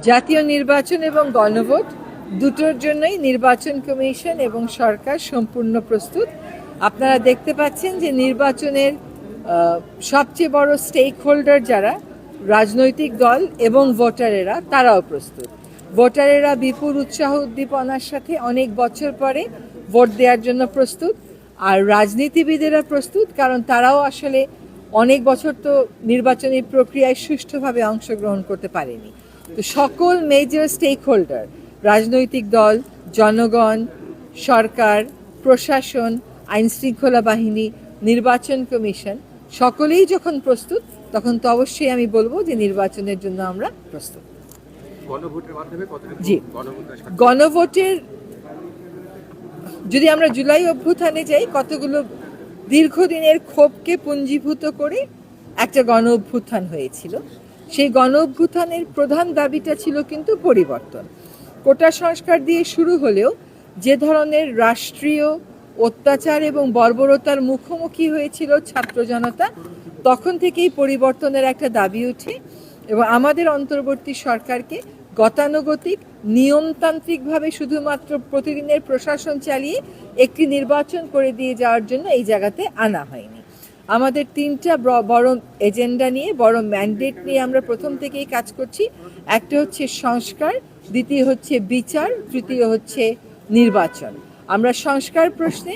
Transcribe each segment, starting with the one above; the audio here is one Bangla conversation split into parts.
জাতীয় নির্বাচন এবং গণভোট দুটোর জন্যই নির্বাচন কমিশন এবং সরকার সম্পূর্ণ প্রস্তুত। আপনারা দেখতে পাচ্ছেন যে নির্বাচনের সবচেয়ে বড় স্টেক হোল্ডার যারা রাজনৈতিক দল এবং ভোটারেরা তারাও প্রস্তুত। ভোটারেরা বিপুল উৎসাহ উদ্দীপনার সাথে অনেক বছর পরে ভোট দেওয়ার জন্য প্রস্তুত, আর রাজনীতিবিদেরা প্রস্তুত, কারণ তারাও আসলে অনেক বছর তো নির্বাচনী প্রক্রিয়ায় সুষ্ঠুভাবে অংশগ্রহণ করতে পারেনি। তো সকল মেজর স্টেক হোল্ডার, রাজনৈতিক দল, জনগণ, সরকার, প্রশাসন, আইনশৃঙ্খলা বাহিনী, নির্বাচন কমিশন সকলেই যখন প্রস্তুত, তখন তো অবশ্যই আমি বলবো যে নির্বাচনের জন্য আমরা প্রস্তুত। জি, গণভোটের যদি আমরা জুলাই অভ্যুত্থানে যাই, কতগুলো দীর্ঘদিনের ক্ষোভকে পুঞ্জীভূত করে একটা গণ অভ্যুত্থান হয়েছিল। সেই গণ অভ্যুত্থানের প্রধান দাবিটা ছিল কিন্তু পরিবর্তন। কোটা সংস্কার দিয়ে শুরু হলেও যে ধরনের রাষ্ট্রীয় অত্যাচার এবং বর্বরতার মুখোমুখি হয়েছিল ছাত্র জনতা, তখন থেকেই পরিবর্তনের একটা দাবি ওঠে এবং আমাদের অন্তর্বর্তী সরকারকে গতানুগতিক নিয়মতান্ত্রিকভাবে শুধুমাত্র প্রতিদিনের প্রশাসন চালিয়ে একটি নির্বাচন করে দিয়ে যাওয়ার জন্য এই জায়গাতে আনা হয়নি। আমাদের তিনটা বড় এজেন্ডা নিয়ে, বড় ম্যান্ডেট নিয়ে আমরা প্রথম থেকেই কাজ করছি। একটা হচ্ছে সংস্কার, দ্বিতীয় হচ্ছে বিচার, তৃতীয় হচ্ছে নির্বাচন। আমরা সংস্কার প্রশ্নে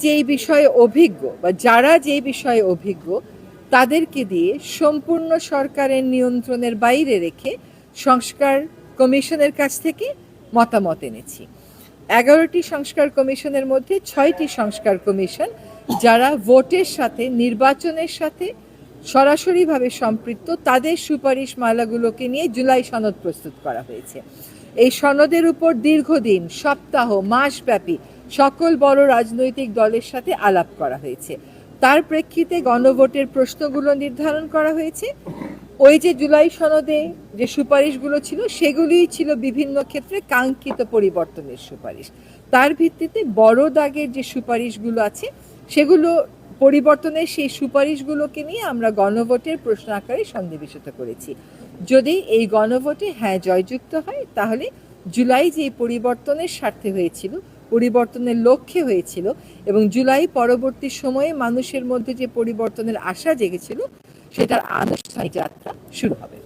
যেই বিষয়ে অভিজ্ঞ বা যারা যেই বিষয়ে অভিজ্ঞ তাদেরকে দিয়ে সম্পূর্ণ সরকারের নিয়ন্ত্রণের বাইরে রেখে সংস্কার কমিশনের কাছ থেকে মতামত এনেছি। 11টি সংস্কার কমিশনের মধ্যে 6টি সংস্কার কমিশন যারা ভোটের সাথে, নির্বাচনের সাথে সরাসরিভাবে সম্পৃক্ত, তাদের সুপারিশ মালাগুলোকে নিয়ে জুলাই সনদ প্রস্তুত করা হয়েছে। এই সনদের উপর দীর্ঘদিন, সপ্তাহ, মাসব্যাপী সকল বড় রাজনৈতিক দলের সাথে আলাপ করা হয়েছে। তার প্রেক্ষিতে গণভোটের প্রশ্নগুলো নির্ধারণ করা হয়েছে। ওই যে জুলাই সনদে যে সুপারিশগুলো ছিল, সেগুলিই ছিল বিভিন্ন ক্ষেত্রে কাঙ্ক্ষিত পরিবর্তনের সুপারিশ। তার ভিত্তিতে বড় দাগের যে সুপারিশগুলো আছে, সেগুলো পরিবর্তনের সেই সুপারিশগুলোকে নিয়ে আমরা গণভোটের প্রশ্ন আকারে সন্নিবেশিত করেছি। যদি এই গণভোটে হ্যাঁ জয়যুক্ত হয়, তাহলে জুলাই যে পরিবর্তনের স্বার্থে হয়েছিল, পরিবর্তনের লক্ষ্যে হয়েছিল এবং জুলাই পরবর্তী সময়ে মানুষের মধ্যে যে পরিবর্তনের আশা জেগেছিল, সেটার আনুষ্ঠানিক যাত্রা শুরু হবে।